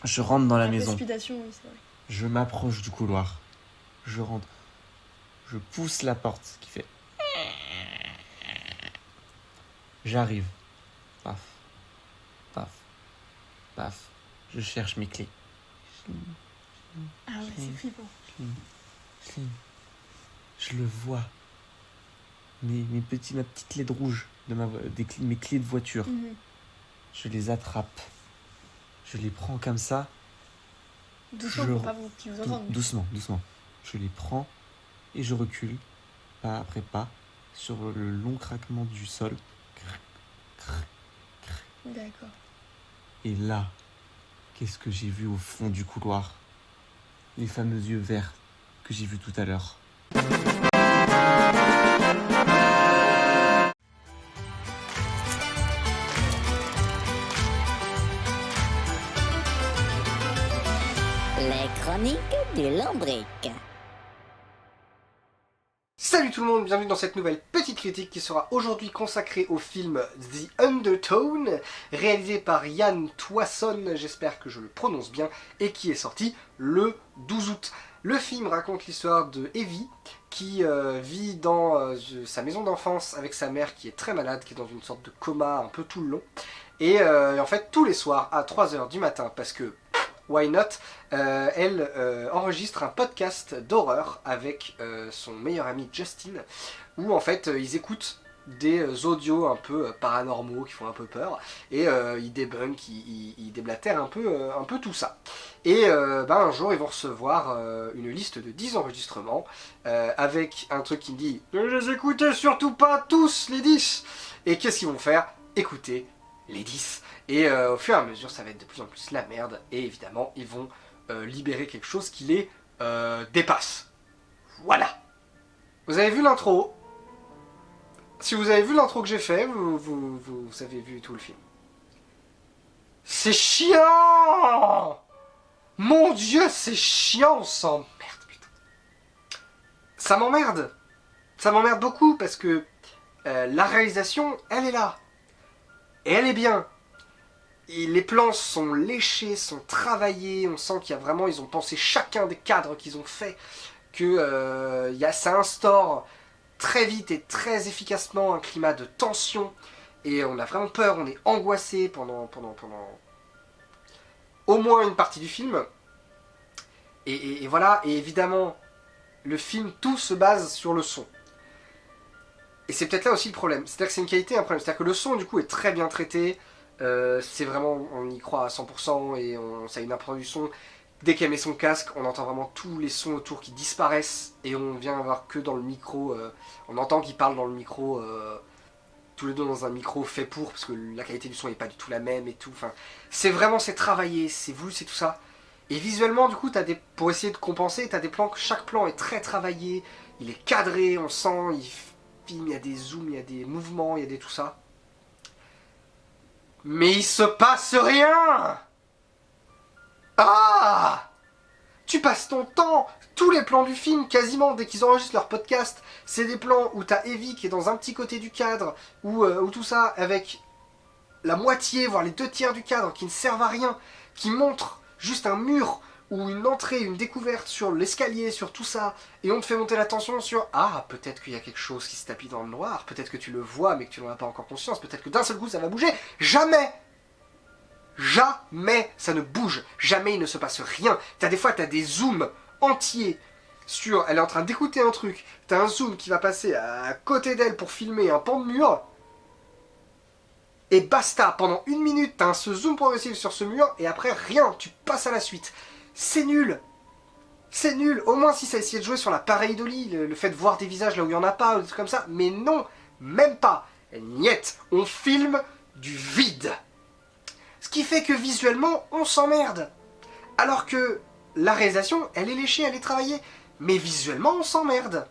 Je rentre dans la La maison. précipitation, oui, c'est vrai. Je m'approche du couloir. Je rentre. Je pousse la porte qui fait... J'arrive. Paf. Paf. Paf. Je cherche mes clés. Ah ouais, c'est flippant. Cling. Je le vois. Ma petite LED rouge de mes clés de voiture. Je les attrape. Je les prends comme ça. Doucement pour pas qu'ils vous entendent. Doucement. Je les prends et je recule, pas après pas, sur le long craquement du sol. D'accord. Et là, qu'est-ce que j'ai vu au fond du couloir? Les fameux yeux verts que j'ai vus tout à l'heure. Les chroniques du lombric. Salut tout le monde, bienvenue dans cette nouvelle petite critique qui sera aujourd'hui consacrée au film The Undertone, réalisé par Ian Twasson, j'espère que je le prononce bien, et qui est sorti le 12 août. Le film raconte l'histoire de Evie, qui vit dans sa maison d'enfance avec sa mère qui est très malade, qui est dans une sorte de coma un peu tout le long. Et en fait, tous les soirs à 3h du matin, parce que why not, elle enregistre un podcast d'horreur avec son meilleur ami Justin, où en fait ils écoutent des audios un peu paranormaux qui font un peu peur, et ils débunkent, ils déblatèrent un peu tout ça. Et un jour ils vont recevoir une liste de 10 enregistrements, avec un truc qui me dit « Ne les écoutez surtout pas tous les 10 !» Et qu'est-ce qu'ils vont faire? Écouter les 10. Et au fur et à mesure, ça va être de plus en plus la merde. Et évidemment, ils vont libérer quelque chose qui les dépasse. Voilà. Vous avez vu l'intro. Si vous avez vu l'intro que j'ai fait, vous avez vu tout le film. C'est chiant. Mon Dieu, c'est chiant, on s'emmerde, putain. Ça m'emmerde. Ça m'emmerde beaucoup parce que la réalisation, elle est là. Et elle est bien. Et les plans sont léchés, sont travaillés, on sent qu'il y a vraiment, ils ont pensé chacun des cadres qu'ils ont fait, que ça instaure très vite et très efficacement un climat de tension, et on a vraiment peur, on est angoissé pendant au moins une partie du film. Et voilà, et évidemment, le film, tout se base sur le son. Et c'est peut-être là aussi le problème, c'est-à-dire que c'est une qualité et un problème, c'est-à-dire que le son du coup est très bien traité, c'est vraiment, on y croit à 100% et ça a une approche du son. Dès qu'elle met son casque, on entend vraiment tous les sons autour qui disparaissent et on vient voir que dans le micro, on entend qu'ils parlent dans le micro, tous les deux dans un micro fait pour, parce que la qualité du son n'est pas du tout la même et tout, enfin, c'est travaillé, c'est voulu, c'est tout ça. Et visuellement du coup, pour essayer de compenser, t'as des plans que chaque plan est très travaillé, il est cadré, on sent, il filme, il y a des zooms, il y a des mouvements, il y a des tout ça. Mais il se passe rien! Ah! Tu passes ton temps, tous les plans du film, quasiment, dès qu'ils enregistrent leur podcast, c'est des plans où t'as Evie qui est dans un petit côté du cadre, ou tout ça, avec la moitié, voire les 2/3 du cadre, qui ne servent à rien, qui montrent juste un mur, ou une entrée, une découverte sur l'escalier, sur tout ça, et on te fait monter la tension sur « Ah, peut-être qu'il y a quelque chose qui se tapit dans le noir, peut-être que tu le vois mais que tu n'en as pas encore conscience, peut-être que d'un seul coup ça va bouger. » Jamais! Jamais ça ne bouge, jamais il ne se passe rien. Des fois t'as des zooms entiers sur... Elle est en train d'écouter un truc, t'as un zoom qui va passer à côté d'elle pour filmer un pan de mur, et basta, pendant 1 minute t'as ce zoom progressif sur ce mur, et après rien, tu passes à la suite. C'est nul. C'est nul. Au moins si ça essayait de jouer sur la pareidolie, le fait de voir des visages là où il n'y en a pas, ou des trucs comme ça. Mais non, même pas. Niet. On filme du vide. Ce qui fait que visuellement, on s'emmerde. Alors que la réalisation, elle est léchée, elle est travaillée. Mais visuellement, on s'emmerde.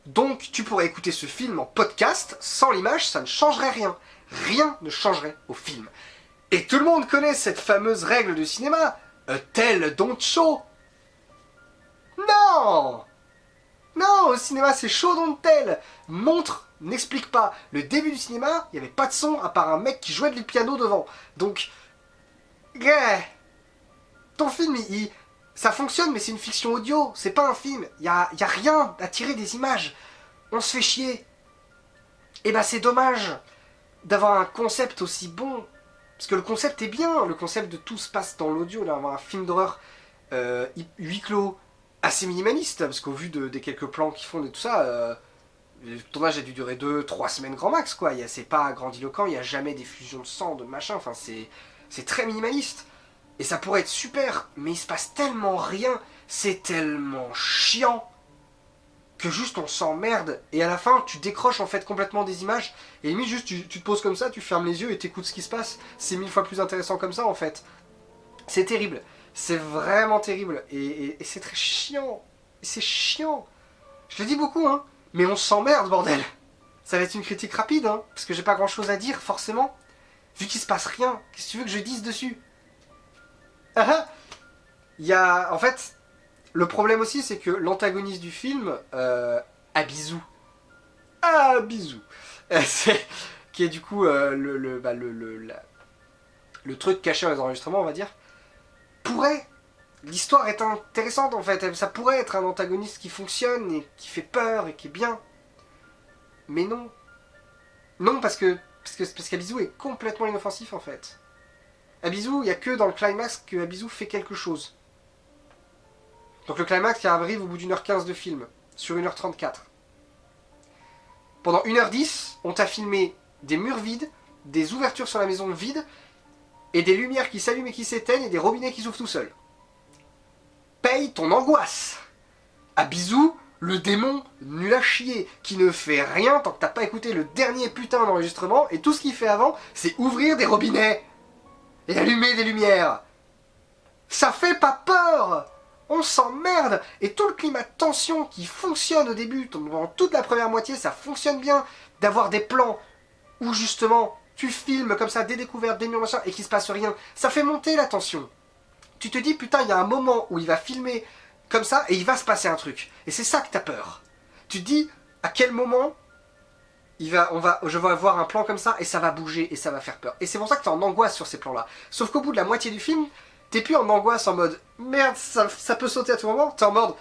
Donc tu pourrais écouter ce film en podcast, sans l'image, ça ne changerait rien. Rien ne changerait au film. Et tout le monde connaît cette fameuse règle du cinéma. A tell don't show. Non! Non, au cinéma c'est show don't tell. Montre, n'explique pas. Le début du cinéma, il n'y avait pas de son à part un mec qui jouait du piano devant. Donc, ton film, ça fonctionne, mais c'est une fiction audio, c'est pas un film. Y a rien à tirer des images. On se fait chier. Et bah c'est dommage d'avoir un concept aussi bon. Parce que le concept est bien, le concept de tout se passe dans l'audio, d'avoir un film d'horreur huis clos, assez minimaliste, parce qu'au vu des quelques plans qu'ils font et tout ça, le tournage a dû durer 2-3 semaines grand max, quoi. C'est pas grandiloquent, il n'y a jamais d'effusion de sang, de machin, enfin c'est très minimaliste. Et ça pourrait être super, mais il se passe tellement rien, c'est tellement chiant, que juste on s'emmerde, et à la fin tu décroches en fait complètement des images, et limite juste tu te poses comme ça, tu fermes les yeux et t'écoutes ce qui se passe. C'est 1000 fois plus intéressant comme ça en fait. C'est terrible, c'est vraiment terrible, et c'est très chiant, c'est chiant. Je le dis beaucoup, hein, mais on s'emmerde, bordel. Ça va être une critique rapide, hein, parce que j'ai pas grand chose à dire, forcément, vu qu'il se passe rien. Qu'est-ce que tu veux que je dise dessus? Il y a, en fait, le problème aussi, c'est que l'antagoniste du film, Abizou, qui est du coup le truc caché dans les enregistrements, on va dire, l'histoire est intéressante en fait, ça pourrait être un antagoniste qui fonctionne et qui fait peur et qui est bien. Mais non. Non, parce qu'Abizou est complètement inoffensif en fait. Abizou, il n'y a que dans le climax que Abizou fait quelque chose. Donc le climax qui arrive au bout d'1h15 de film, sur 1h34. Pendant 1h10, on t'a filmé des murs vides, des ouvertures sur la maison vides, et des lumières qui s'allument et qui s'éteignent, et des robinets qui s'ouvrent tout seuls. Paye ton angoisse. Abizou, le démon nul à chier, qui ne fait rien tant que t'as pas écouté le dernier putain d'enregistrement, et tout ce qu'il fait avant, c'est ouvrir des robinets et allumer des lumières. Ça fait pas peur. On s'emmerde. Et tout le climat de tension qui fonctionne au début, pendant toute la première moitié, ça fonctionne bien, d'avoir des plans où justement tu filmes comme ça des découvertes, des murs, machin, et qu'il se passe rien. Ça fait monter la tension. Tu te dis, putain, il y a un moment où il va filmer comme ça et il va se passer un truc. Et c'est ça que t'as peur. Tu te dis, à quel moment je vais avoir un plan comme ça et ça va bouger et ça va faire peur. Et c'est pour ça que t'es en angoisse sur ces plans-là. Sauf qu'au bout de la moitié du film, t'es plus en angoisse en mode merde, ça peut sauter à tout moment. T'es en mode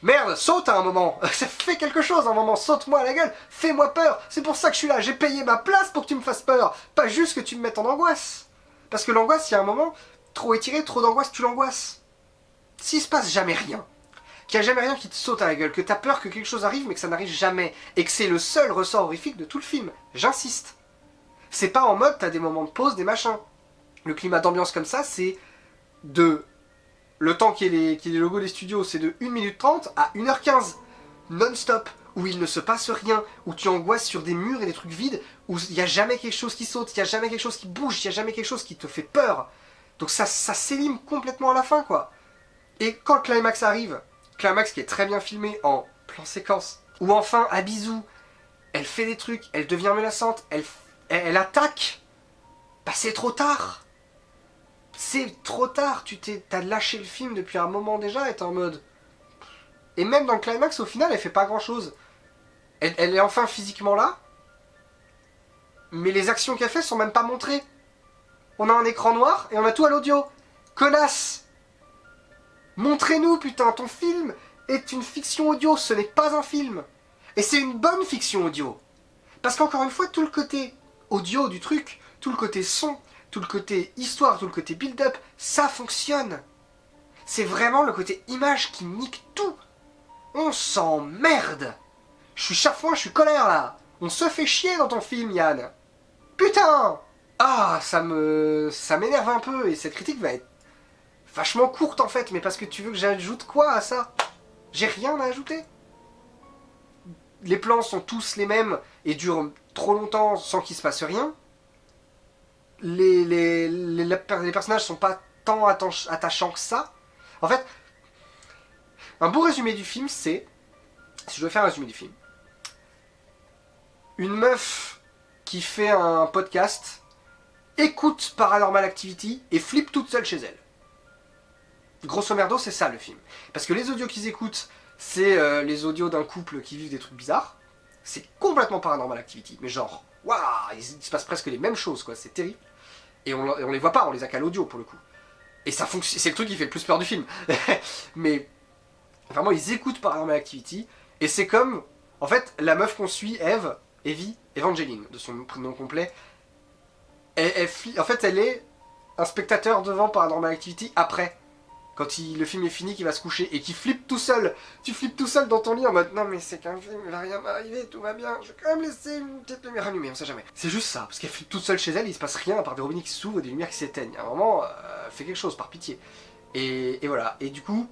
merde, saute à un moment. Ça fait quelque chose à un moment. Saute-moi à la gueule, fais-moi peur. C'est pour ça que je suis là. J'ai payé ma place pour que tu me fasses peur. Pas juste que tu me mettes en angoisse. Parce que l'angoisse, il y a un moment, trop étiré, trop d'angoisse, tu l'angoisses. S'il se passe jamais rien, qu'il n'y a jamais rien qui te saute à la gueule, que t'as peur que quelque chose arrive mais que ça n'arrive jamais, et que c'est le seul ressort horrifique de tout le film, j'insiste. C'est pas en mode t'as des moments de pause, des machins. Le climat d'ambiance comme ça, c'est de... Le temps qui est les logos des studios, c'est de 1 minute 30 à 1h15. Non-stop. Où il ne se passe rien. Où tu angoisses sur des murs et des trucs vides. Où il n'y a jamais quelque chose qui saute. Il n'y a jamais quelque chose qui bouge. Il n'y a jamais quelque chose qui te fait peur. Donc ça s'élime complètement à la fin, quoi. Et quand le climax arrive, climax qui est très bien filmé en plan séquence, où enfin, Abizou, elle fait des trucs, elle devient menaçante, elle attaque, bah c'est trop tard. C'est trop tard, t'as lâché le film depuis un moment déjà et t'es en mode... Et même dans le climax, au final, elle fait pas grand chose. Elle est enfin physiquement là, mais les actions qu'elle fait sont même pas montrées. On a un écran noir et on a tout à l'audio. Connasse! Montrez-nous, putain, ton film est une fiction audio, ce n'est pas un film. Et c'est une bonne fiction audio. Parce qu'encore une fois, tout le côté audio du truc, tout le côté son, tout le côté histoire, tout le côté build-up, ça fonctionne. C'est vraiment le côté image qui nique tout. On s'emmerde. Chaque fois, je suis colère là. On se fait chier dans ton film, Yann. Putain! Ah, ça m'énerve un peu, et cette critique va être vachement courte en fait, mais parce que tu veux que j'ajoute quoi à ça? J'ai rien à ajouter. Les plans sont tous les mêmes et durent trop longtemps sans qu'il se passe rien. Les personnages sont pas tant attachants que ça. En fait, un bon résumé du film, c'est... Si je veux faire un résumé du film. Une meuf qui fait un podcast, écoute Paranormal Activity et flippe toute seule chez elle. Grosso merdo, c'est ça le film. Parce que les audios qu'ils écoutent, c'est les audios d'un couple qui vivent des trucs bizarres. C'est complètement Paranormal Activity. Mais genre, waouh, il se passe presque les mêmes choses, quoi. C'est terrible. Et on les voit pas, on les a qu'à l'audio pour le coup. Et ça fonctionne, c'est le truc qui fait le plus peur du film. Mais vraiment, ils écoutent Paranormal Activity. Et c'est comme, en fait, la meuf qu'on suit, Evie, Evangeline, de son prénom complet. En fait, elle est un spectateur devant Paranormal Activity après. Quand le film est fini, qu'il va se coucher et qu'il flippe tout seul. Tu flippes tout seul dans ton lit en mode non mais c'est qu'un film, il va rien m'arriver, tout va bien, je vais quand même laisser une petite lumière allumée, on sait jamais. C'est juste ça, parce qu'elle flippe toute seule chez elle, il se passe rien à part des robinets qui s'ouvrent et des lumières qui s'éteignent. À un moment, fais quelque chose, par pitié. Et voilà, et du coup,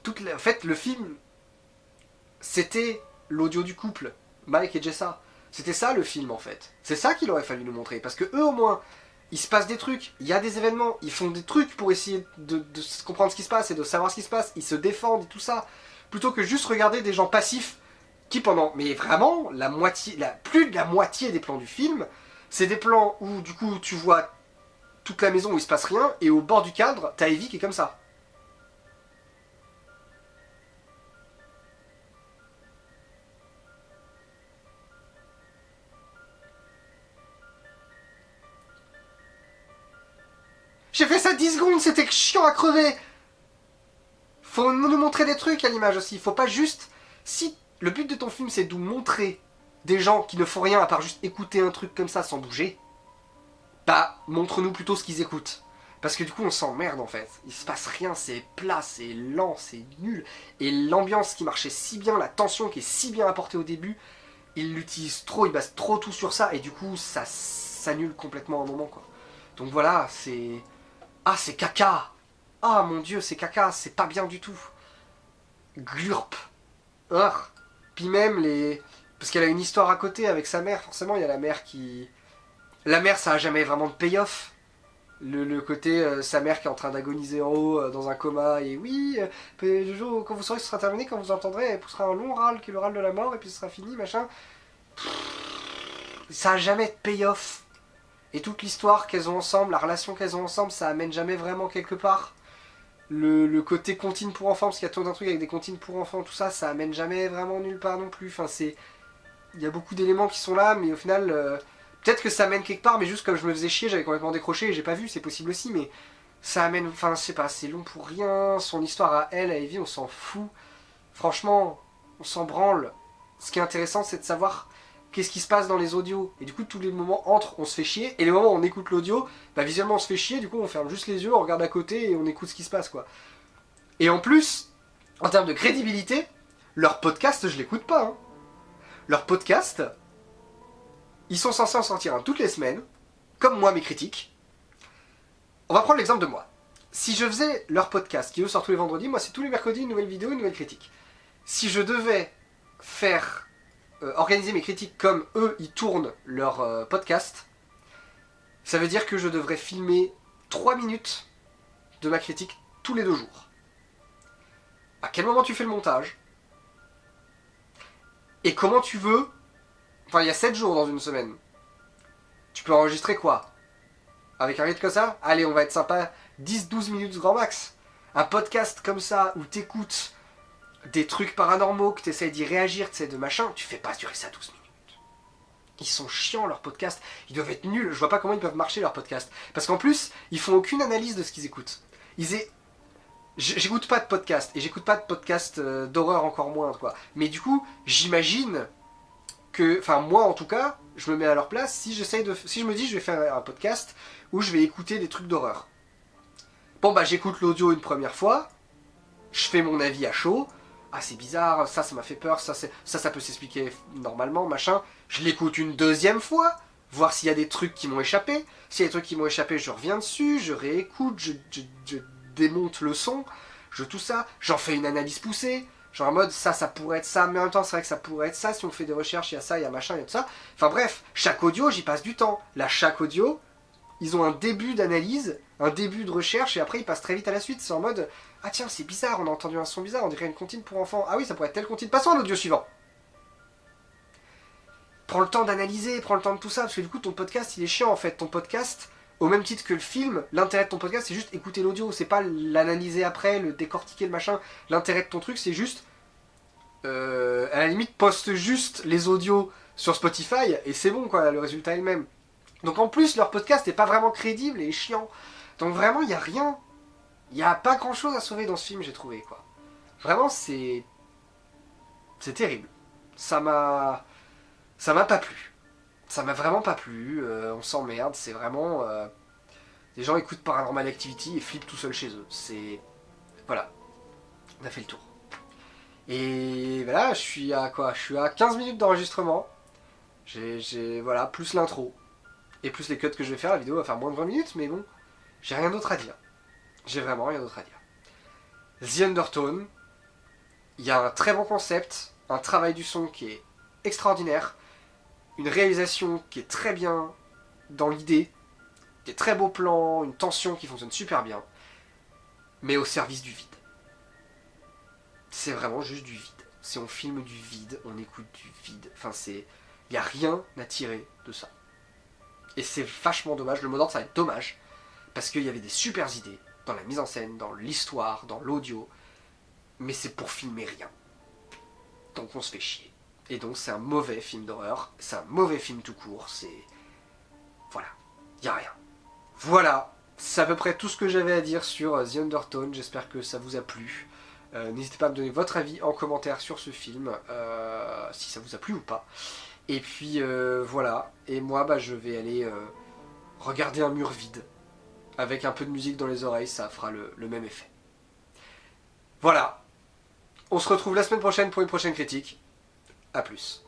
en fait le film, c'était l'audio du couple, Mike et Jessa. C'était ça le film en fait. C'est ça qu'il aurait fallu nous montrer, parce que eux au moins, il se passe des trucs, il y a des événements, ils font des trucs pour essayer de comprendre ce qui se passe et de savoir ce qui se passe, ils se défendent et tout ça, plutôt que juste regarder des gens passifs qui pendant, mais vraiment, plus de la moitié des plans du film, c'est des plans où du coup tu vois toute la maison où il se passe rien, et au bord du cadre, t'as Evie qui est comme ça. J'ai fait ça 10 secondes, c'était chiant à crever. Faut nous montrer des trucs à l'image aussi, faut pas juste... Si le but de ton film c'est de nous montrer des gens qui ne font rien à part juste écouter un truc comme ça sans bouger, bah montre-nous plutôt ce qu'ils écoutent. Parce que du coup on s'emmerde en fait, il se passe rien, c'est plat, c'est lent, c'est nul. Et l'ambiance qui marchait si bien, la tension qui est si bien apportée au début, il l'utilise trop, il base trop tout sur ça, et du coup ça s'annule complètement à un moment quoi. Donc voilà, c'est... Ah, c'est caca! Ah, mon dieu, c'est caca, c'est pas bien du tout. Glurp. Puis même les... Parce qu'elle a une histoire à côté avec sa mère, forcément, il y a la mère qui... La mère, ça a jamais vraiment de payoff. Le côté, sa mère qui est en train d'agoniser en haut, dans un coma, et oui, le jour, quand vous saurez que ce sera terminé, quand vous entendrez, elle poussera un long râle, qui est le râle de la mort, et puis ce sera fini, machin. Ça a jamais de payoff. Et toute l'histoire qu'elles ont ensemble, la relation qu'elles ont ensemble, ça amène jamais vraiment quelque part. Le côté comptine pour enfants, parce qu'il y a tout un truc avec des comptines pour enfants, tout ça, ça amène jamais vraiment nulle part non plus. Enfin, c'est... Il y a beaucoup d'éléments qui sont là, mais au final, peut-être que ça amène quelque part, mais juste comme je me faisais chier, j'avais complètement décroché et j'ai pas vu, c'est possible aussi, mais ça amène... Enfin, je sais pas, c'est long pour rien, son histoire à elle, à Evie, on s'en fout. Franchement, on s'en branle. Ce qui est intéressant, c'est de savoir... Qu'est-ce qui se passe dans les audios? Et du coup, tous les moments entre, on se fait chier. Et les moments où on écoute l'audio, bah visuellement on se fait chier. Du coup, on ferme juste les yeux, on regarde à côté et on écoute ce qui se passe, quoi. Et en plus, en termes de crédibilité, leur podcast, je l'écoute pas. Hein. Leur podcast, ils sont censés en sortir un toutes les semaines, comme moi, mes critiques. On va prendre l'exemple de moi. Si je faisais leur podcast, qui eux sortent tous les vendredis, moi c'est tous les mercredis, une nouvelle vidéo, une nouvelle critique. Si je devais faire... organiser mes critiques comme eux ils tournent leur podcast, ça veut dire que je devrais filmer 3 minutes de ma critique tous les 2 jours. À quel moment tu fais le montage? Et comment tu veux... Enfin, il y a 7 jours dans une semaine. Tu peux enregistrer quoi? Avec un rythme comme ça? Allez, on va être sympa, 10-12 minutes grand max. Un podcast comme ça, où t'écoutes des trucs paranormaux, que tu essaies d'y réagir, tu essaies de machin, tu fais pas durer ça 12 minutes. Ils sont chiants leurs podcasts, ils doivent être nuls, je vois pas comment ils peuvent marcher leurs podcasts. Parce qu'en plus, ils font aucune analyse de ce qu'ils écoutent. J'écoute pas de podcast, et j'écoute pas de podcast d'horreur encore moins, quoi. Mais du coup, j'imagine que, enfin moi en tout cas, je me mets à leur place, si je me dis je vais faire un podcast où je vais écouter des trucs d'horreur. Bon bah j'écoute l'audio une première fois, je fais mon avis à chaud, ah c'est bizarre, ça m'a fait peur, ça peut s'expliquer normalement, machin. Je l'écoute une deuxième fois, voir s'il y a des trucs qui m'ont échappé. S'il y a des trucs qui m'ont échappé, je reviens dessus, je réécoute, je démonte le son, tout ça, j'en fais une analyse poussée, genre en mode ça pourrait être ça, mais en même temps c'est vrai que ça pourrait être ça, si on fait des recherches, il y a ça, il y a machin, il y a tout ça. Enfin bref, chaque audio, j'y passe du temps. Là, chaque audio, ils ont un début d'analyse, un début de recherche, et après ils passent très vite à la suite. C'est en mode... Ah tiens, c'est bizarre, on a entendu un son bizarre, on dirait une comptine pour enfants. Ah oui, ça pourrait être telle comptine. Passons à l'audio suivant. Prends le temps d'analyser, prends le temps de tout ça, parce que du coup ton podcast il est chiant en fait. Ton podcast, au même titre que le film, l'intérêt de ton podcast c'est juste écouter l'audio, c'est pas l'analyser après, le décortiquer, le machin. L'intérêt de ton truc c'est juste... à la limite, poste juste les audios sur Spotify et c'est bon quoi, le résultat est le même. Donc en plus leur podcast n'est pas vraiment crédible et chiant. Donc vraiment, il n'y a rien. Il n'y a pas grand chose à sauver dans ce film, j'ai trouvé, quoi. Vraiment, c'est terrible. Ça m'a pas plu. Ça m'a vraiment pas plu. On s'emmerde, c'est vraiment... les gens écoutent Paranormal Activity et flippent tout seuls chez eux. C'est... Voilà. On a fait le tour. Et voilà, je suis à quoi? Je suis à 15 minutes d'enregistrement. Voilà, plus l'intro. Et plus les cuts que je vais faire, la vidéo va faire moins de 20 minutes, mais bon, j'ai rien d'autre à dire. J'ai vraiment rien d'autre à dire. The Undertone, il y a un très bon concept, un travail du son qui est extraordinaire, une réalisation qui est très bien dans l'idée, des très beaux plans, une tension qui fonctionne super bien, mais au service du vide. C'est vraiment juste du vide. Si on filme du vide, on écoute du vide. Enfin, il n'y a rien à tirer de ça. Et c'est vachement dommage. Le mot d'ordre, ça va être dommage. Parce qu'il y avait des super idées dans la mise en scène, dans l'histoire, dans l'audio. Mais c'est pour filmer rien. Donc on se fait chier. Et donc c'est un mauvais film d'horreur. C'est un mauvais film tout court. Voilà. Il n'y a rien. Voilà. C'est à peu près tout ce que j'avais à dire sur The Undertone. J'espère que ça vous a plu. N'hésitez pas à me donner votre avis en commentaire sur ce film. Si ça vous a plu ou pas. Et puis voilà, et moi je vais aller regarder un mur vide, avec un peu de musique dans les oreilles, ça fera le même effet. Voilà, on se retrouve la semaine prochaine pour une prochaine critique, à plus.